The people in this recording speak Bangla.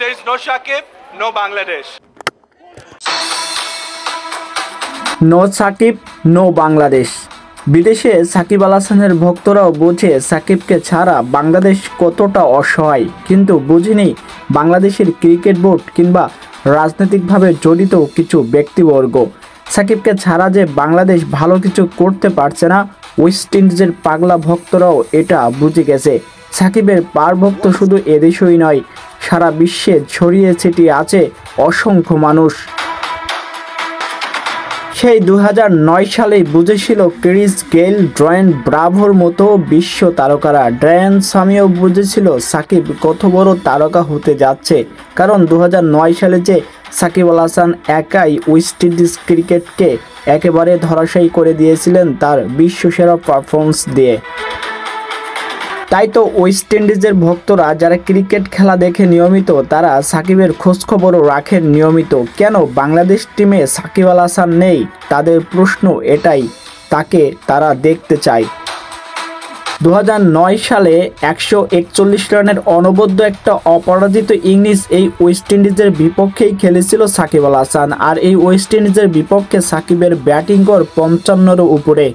there is no Shakib, no Bangladesh. No Shakib no Bangladesh. বিদেশে সাকিব আল হাসানের ভক্তরাও বোঝে সাকিবকে ছাড়া বাংলাদেশ কতটা অসহায়, কিন্তু বুঝেনি বাংলাদেশের ক্রিকেট বোর্ড কিংবা রাজনৈতিকভাবে জড়িত কিছু ব্যক্তিবর্গ। সাকিবকে ছাড়া যে বাংলাদেশ ভালো কিছু করতে পারছে না, ওয়েস্ট ইন্ডিজের পাগলা ভক্তরাও এটা বুঝে গেছে। সাকিবের পারভক্ত শুধু এদেশেই নয়, সারা বিশ্বে ছড়িয়ে ছিটিয়ে আছে অসংখ্য মানুষ। সেই 2009 সালেই বুঝেছিল ক্রিস গেইল, ডোয়েন ব্রাভোর মতো বিশ্ব তারকারা। ড্যান সামিও বুঝেছিল সাকিব কত বড় তারকা হতে যাচ্ছে, কারণ 2009 সালে যে সাকিব আল হাসান একাই ওয়েস্ট ইন্ডিজ ক্রিকেটকে একেবারে ধরাশায়ী করে দিয়েছিলেন তার বিশ্বসেরা পারফরমেন্স দিয়ে। তাই তো ওয়েস্ট ইন্ডিজের ভক্তরা যারা ক্রিকেট খেলা দেখে নিয়মিত, তারা সাকিবের খোঁজখবরও রাখেন নিয়মিত। কেন বাংলাদেশ টিমে সাকিব আল হাসান নেই, তাদের প্রশ্ন এটাই, তাকে তারা দেখতে চায়। 2009 সালে 141 রানের অনবদ্য একটা অপরাজিত ইনিংস এই ওয়েস্ট ইন্ডিজের বিপক্ষেই খেলেছিল সাকিব আল হাসান। আর এই ওয়েস্ট ইন্ডিজের বিপক্ষে সাকিবের ব্যাটিং গড় 55-র উপরে।